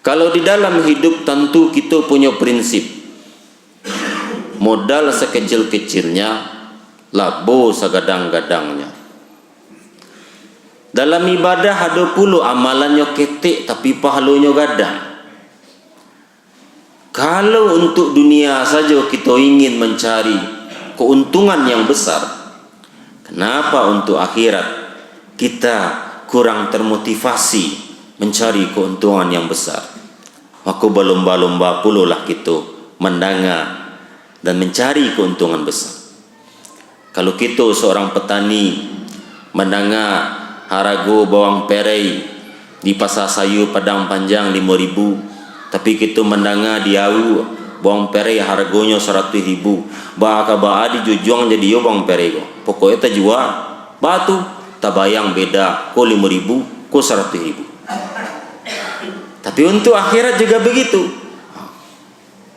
Kalau di dalam hidup tentu kita punya prinsip. Modal sekecil-kecilnya, labo segadang-gadangnya. Dalam ibadah ada pula amalannya ketik tapi pahalanya gadang. Kalau untuk dunia saja kita ingin mencari keuntungan yang besar, kenapa untuk akhirat kita kurang termotivasi mencari keuntungan yang besar? Maka berlomba-lomba pula lah kita mendanga dan mencari keuntungan besar. Kalau kita seorang petani mendanga harago bawang perai di pasar sayur Padang Panjang 5.000, tapi kita mendanga diau bawang perai harganya 100.000, bahkan di jujuang jadi yo bawang perai go. Pokoknya kita jual batu tak bayang beda ko 5.000 ko 100.000. Tapi untuk akhirat juga begitu.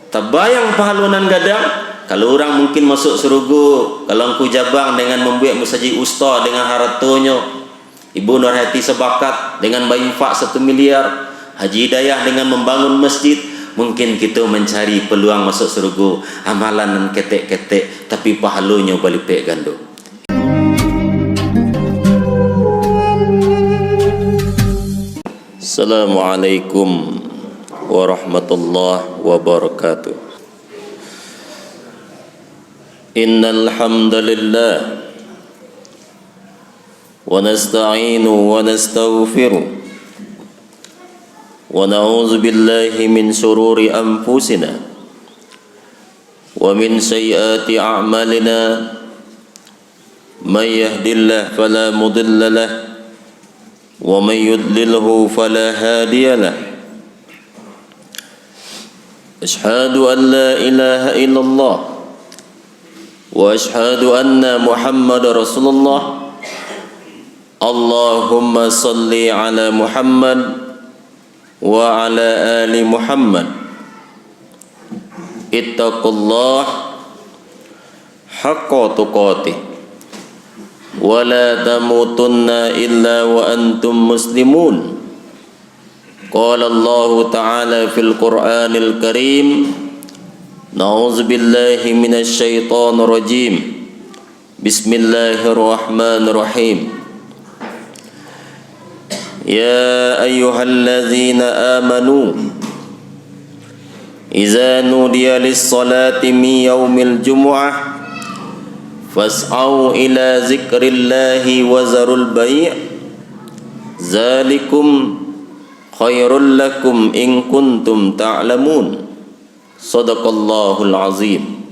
Tak bayang pahalunan gadang. Kalau orang mungkin masuk surga, kalau engkau jabang dengan membuat musaji usta dengan haratonya, Ibu Nurhati sebakat dengan bayinfak 1 miliar, Haji Hidayah dengan membangun masjid, mungkin kita mencari peluang masuk surga, amalan dan ketek-ketek, tapi pahalanya berlipat ganda. Assalamualaikum warahmatullahi wabarakatuh. Innal hamdalillah wa nasta'inu wa nastaghfiruh wa na'udzu billahi min shururi anfusina wa min sayyiati a'malina may yahdihillahu fala mudilla lahu wa may yudlilhu fala hadiya lahu. Ashhadu an la ilaha illallah wa ashhadu anna Muhammadar Rasulullah. Allahumma salli ala Muhammad wa ala ali Muhammad. Ittaqullah haqqa tuqatih wa la tamutunna illa wa antum muslimun. Qala Allah ta'ala fil Qur'anil Karim, na'udzu billahi minasy syaithanir rajim. Bismillahirrahmanirrahim. Ya ayyuhalladzina amanu idza nudiya lis-salati min yaumil jumu'ah fas'au ila zikrillahi wa zarul bai', zalikum khairul lakum in kuntum ta'lamun. Sadaqallahul azim.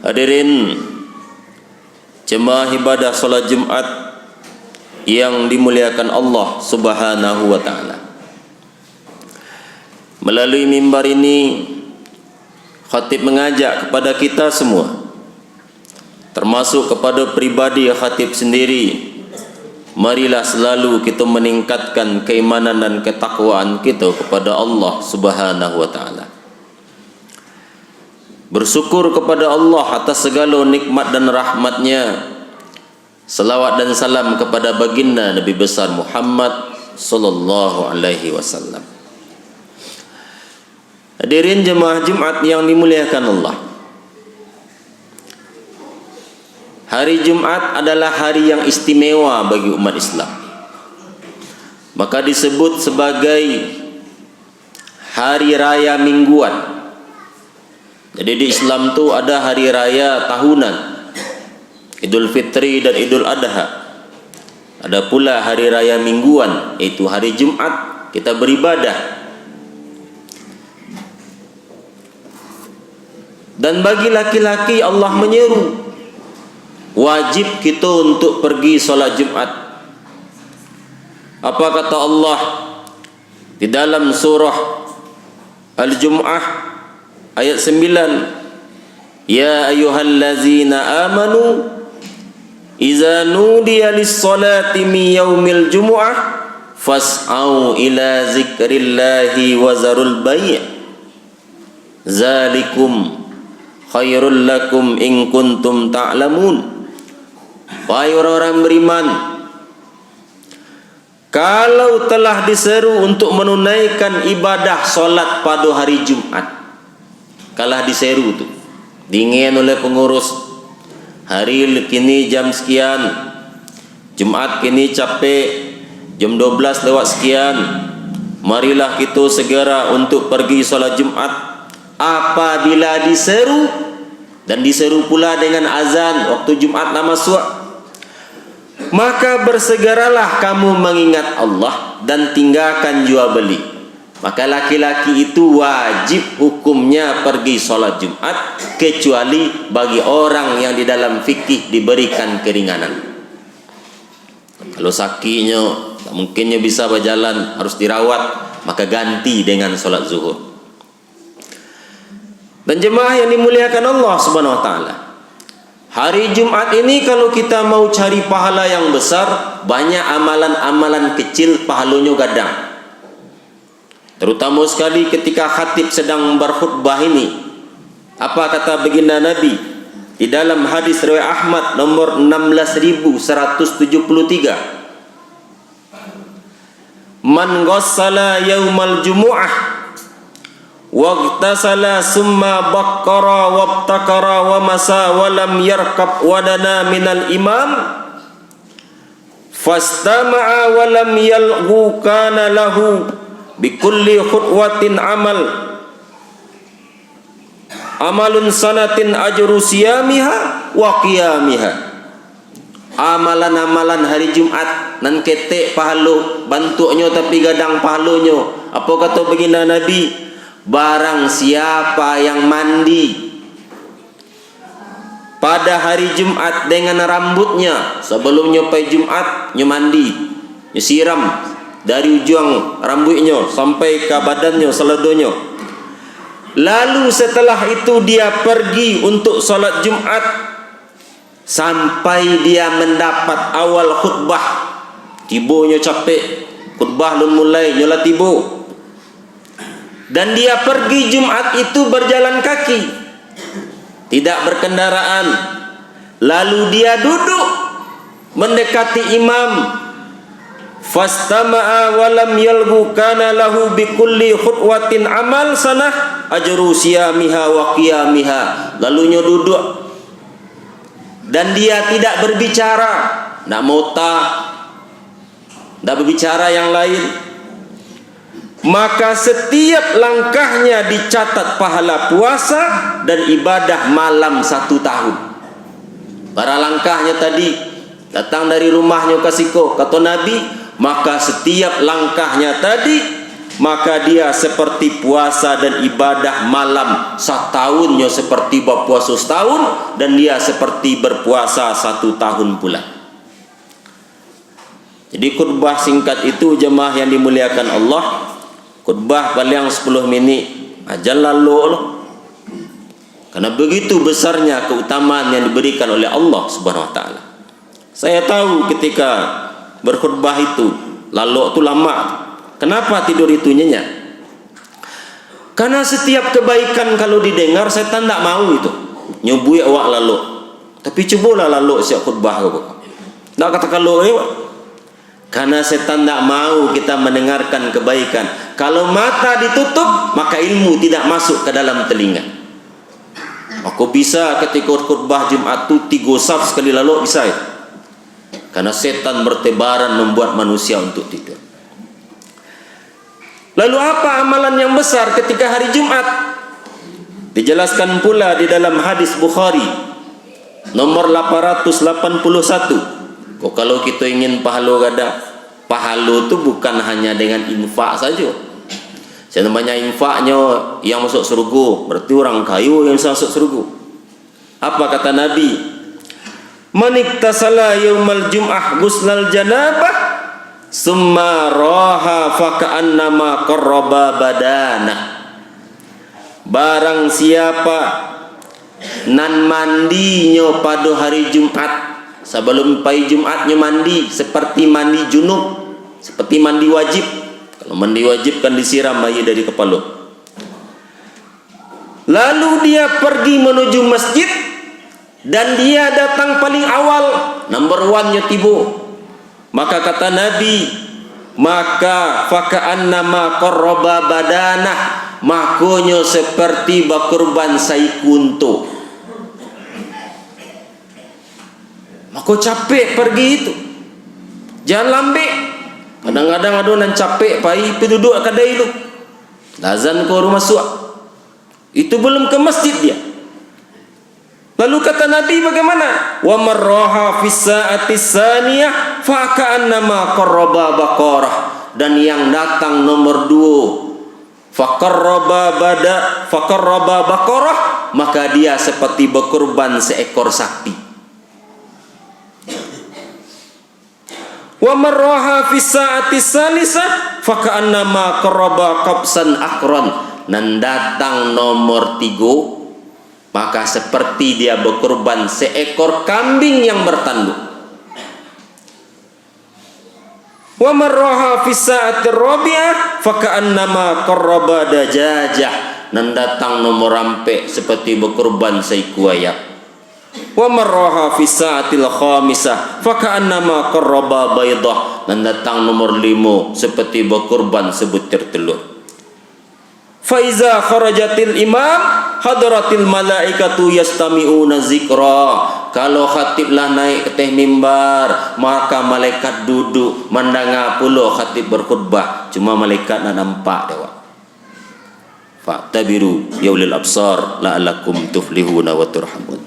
Hadirin jemaah ibadah salat Jumat yang dimuliakan Allah Subhanahu wa taala. Melalui mimbar ini khatib mengajak kepada kita semua, termasuk kepada pribadi khatib sendiri, marilah selalu kita meningkatkan keimanan dan ketakwaan kita kepada Allah Subhanahu wa taala. Bersyukur kepada Allah atas segala nikmat dan rahmatnya. Salawat dan salam kepada baginda Nabi besar Muhammad sallallahu alaihi wasallam. Hadirin jemaah Jumat yang dimuliakan Allah. Hari Jumat adalah hari yang istimewa bagi umat Islam. Maka disebut sebagai hari raya mingguan. Jadi di Islam tu ada hari raya tahunan, Idul Fitri dan Idul Adha. Ada pula hari raya mingguan, yaitu hari Jumat kita beribadah. Dan bagi laki-laki Allah menyeru, wajib kita untuk pergi solat Jumat. Apa kata Allah di dalam surah Al-Jum'ah ayat 9? Ya ayyuhallazina amanu idza nudiya lis-salati min yaumil jumu'ah fas'au ila zikrillahi wa zarul bai', zalikum khairul lakum in kuntum ta'lamun. Wahai orang-orang beriman, kalau telah diseru untuk menunaikan ibadah solat pada hari Jumat, kalah diseru tu, dingin oleh pengurus, hari kini jam sekian, Jumat kini capek, jam 12 lewat sekian, marilah kita segera untuk pergi solat Jumat. Apabila diseru, dan diseru pula dengan azan waktu Jumat nak masuk, maka bersegeralah kamu mengingat Allah dan tinggalkan jual beli. Maka laki-laki itu wajib hukumnya pergi solat Jumat, kecuali bagi orang yang di dalam fikih diberikan keringanan. Kalau sakitnya, tak mungkinnya bisa berjalan, harus dirawat, maka ganti dengan solat zuhur. Dan jemaah yang dimuliakan Allah Subhanahu wa taala, hari Jumat ini kalau kita mau cari pahala yang besar, banyak amalan-amalan kecil pahalanya gadang. Terutama sekali ketika khatib sedang berkhutbah ini. Apa kata baginda Nabi di dalam hadis riwayat Ahmad nomor 16133? Man ghassala yaumal jumu'ah waqtasala summa baqqara wabtakara wa masa wa lam yarkab wadana minal imam fastama'a wa lam yalghu kana lahu bikulli khutwatin amalun sanatin ajru siyamiha wa qiyamiha. Amalan-amalan hari Jumat nan ketek pahala bantuknya tapi gadang pahalanya. Apa kata baginda Nabi? Barang siapa yang mandi pada hari Jumat dengan rambutnya, sebelumnya pai Jumat nyo mandi, nyo siram dari ujung rambutnya sampai ke badannya seledonyo. Lalu setelah itu dia pergi untuk solat Jumat sampai dia mendapat awal khutbah. Tibonya capek, khutbah lun mulai nyola tibo. Dan dia pergi Jumat itu berjalan kaki, tidak berkendaraan. Lalu dia duduk mendekati imam. Fastama'a wa lam yalghu kana lahu bikulli khutwatin amal sanah ajru siyamiha wa qiyamiha. Lalunya duduk dan dia tidak berbicara, nak mota, tidak berbicara yang lain. Maka setiap langkahnya dicatat pahala puasa dan ibadah malam 1 tahun. Para langkahnya tadi datang dari rumahnya ke siko, kata Nabi, maka setiap langkahnya tadi, maka dia seperti puasa dan ibadah malam 1 tahunnya seperti berpuasa setahun, dan dia seperti berpuasa 1 tahun pula. Jadi khutbah singkat itu jemaah yang dimuliakan Allah, khutbah paling 10 minit aja lalu loh. Karena begitu besarnya keutamaan yang diberikan oleh Allah Subhanahu wa taala. Saya tahu ketika berkhutbah itu lalu itu lama. Kenapa tidur itu nyenyak? Karena setiap kebaikan kalau didengar setan tak mau itu. Nyubui awak lalu. Tapi cobalah lalu siap khutbah kau. Tak katakan lalu karena setan tak mau kita mendengarkan kebaikan. Kalau mata ditutup, maka ilmu tidak masuk ke dalam telinga. Aku bisa ketika khutbah Jumat itu 3 saf sekali lalu bisa ya? Karena setan bertebaran membuat manusia untuk tidur. Lalu apa amalan yang besar ketika hari Jumat? Dijelaskan pula di dalam hadis Bukhari nomor 881. Kalau kita ingin pahala gada, pahala itu bukan hanya dengan infak saja. Namanya infaknya yang masuk surga, berarti orang kayu yang masuk surga. Apa kata Nabi? Maniktasala yaumal jum'ah ghuslal janabah summa raha faka'annama qarraba badana. Barang siapa nan mandinya pada hari Jumat, sebelum pai Jumatnya mandi seperti mandi junub, seperti mandi wajib. Kalau mandi wajib kan disiram air dari kepala. Lalu dia pergi menuju masjid dan dia datang paling awal, number 1-nya tiba. Maka kata Nabi, maka faka'annama qarraba badanah, makonyo seperti bakurban saikunto. Mako capek pergi itu, jangan lambe. Kadang-kadang adonan capek pai duduk kadai itu, lazan ko rumah suak, itu belum ke masjid dia. Lalu kata Nabi bagaimana? Wa marraha fis sa'ati tsaniyah fa ka'annama qarraba baqarah, dan yang datang nomor 2 faqarraba baqarah, maka dia seperti berkurban seekor sapi. Wa marraha fis sa'ati tsalisah fa ka'annama qarraba qabsan aqran, dan datang nomor 3, maka seperti dia berkurban seekor kambing yang bertanduk. Wa marraha fi sa'atir rabi'ah fa ka'annama qarraba dajajah, dan datang nomor rampe seperti berkurban seekor ayam. Wa marraha fi sa'atil khamisah fa ka'annama qarraba baydah, dan datang nomor 5 seperti berkurban sebutir telur. Fa iza kharajatil imam hadratil malaikatu yastami'una zikra, kalau khatiblah naik ke atas mimbar, maka malaikat duduk mendengar pula khatib berkhutbah, cuma malaikat nak nampak dewa. Fa'tabiru ya ulil absar la'allakum tuflihuna wa turhamun.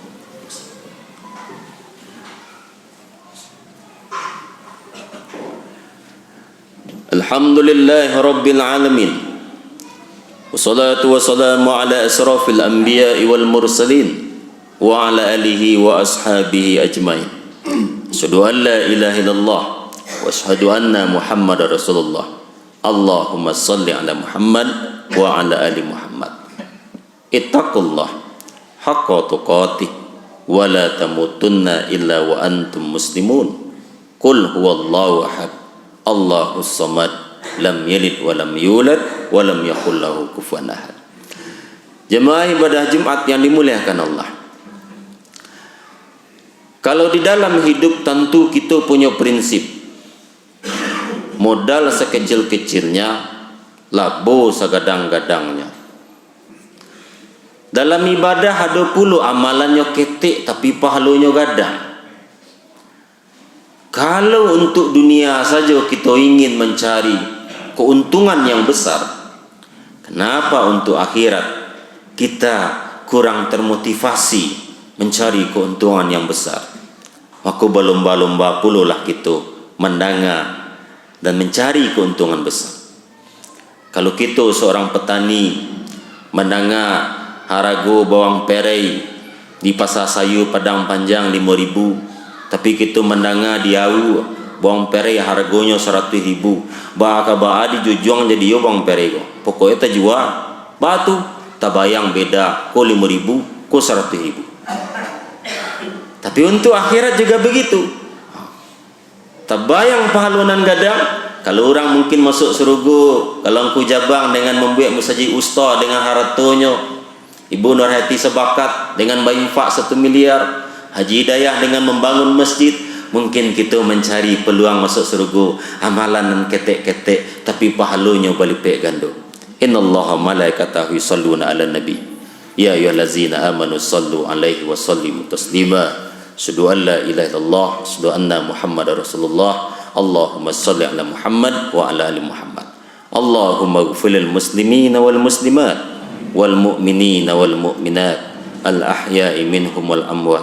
Alhamdulillahi rabbil alamin, wassalatu wassalamu ala asrafil anbiya'i wal mursalin wa ala alihi wa ashabihi ajmain. Asyhadu an la ilaha illallah wa asyhadu anna Muhammadar Rasulullah. Allahumma salli ala Muhammad wa ala ali Muhammad. Ittaqullah haqqa tuqatih wa la tamutunna illa wa antum muslimun. Qul huwallahu ahad, Allahus samad, lam yalid wa lam yulad wa lam yakul lahu kufuwan ahad. Jemaah ibadah Jumat yang dimuliakan Allah, kalau di dalam hidup tentu kita punya prinsip, modal sekecil-kecilnya, labo segadang-gadangnya. Dalam ibadah ada puluh amalannya ketik tapi pahalanya gadang. Kalau untuk dunia saja kita ingin mencari keuntungan yang besar, kenapa untuk akhirat kita kurang termotivasi mencari keuntungan yang besar? Maka berlomba-lomba pula lah kita mendengar dan mencari keuntungan besar. Kalau kita seorang petani mendengar harga bawang perai di pasar sayur Padang Panjang 5.000, tapi kita mendengar dia bawang perai harganya 100.000, bahkan dijujung jadi yo bawang perai ko. Pokoknya tak jual batu, tak bayang beda ko 5.000 ko 100.000. Tapi untuk akhirat juga begitu. Tak bayang pahalunan gadang. Kalau orang mungkin masuk surga, kalau engkau jabang dengan membuat musaji usta dengan hartonya, Ibu Nurhati sebakat dengan bayinfak 1 miliar, Haji Hidayah dengan membangun masjid, mungkin kita mencari peluang masuk surga, amalan dan ketek-ketek, tapi pahalanya berlipat ganda. Innallaha malaikatahu yusalluna 'alan nabi, ya ayyuhallazina amanu sallu 'alaihi wa sallimu taslima. Asyhadu an la ilaha illallah, asyhadu anna Muhammadar Rasulullah. Allahumma salli ala Muhammad wa ala ali Muhammad. Allahumma ighfir lil muslimina wal muslimat wal mu'minina wal mu'minat al ahya'i minhum wal amwat.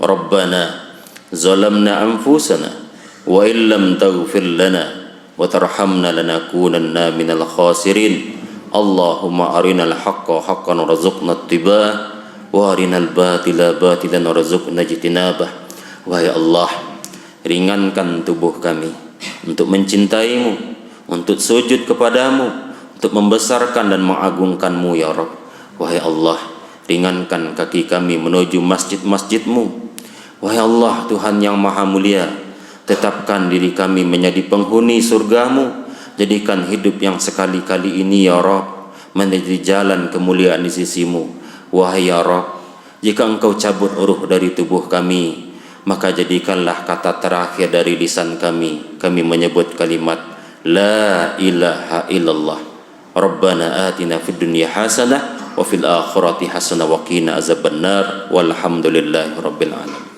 Rabbana zalamna anfusana wa illam taghfir lana wa tarhamna lanakunanna minal khasirin. Allahumma arinal haqqa haqqan warzuqna ittiba'ah wa arinal batila batilan warzuqna ijtinabah. Wahai Allah, ringankan tubuh kami untuk mencintaimu, untuk sujud kepadamu, untuk membesarkan dan mengagungkanmu ya Rabb. Wahai Allah, ringankan kaki kami menuju masjid-masjidmu. Wahai Allah, Tuhan yang maha mulia, tetapkan diri kami menjadi penghuni surgamu. Jadikan hidup yang sekali-kali ini ya Rabb menjadi jalan kemuliaan di sisimu. Wahai ya Rabb, jika engkau cabut ruh dari tubuh kami, maka jadikanlah kata terakhir dari lisan kami menyebut kalimat La ilaha illallah. Rabbana atina fid dunya hasanah wa fil akhirati hasanah wa qina azabannar. Walhamdulillahi rabbil alamin.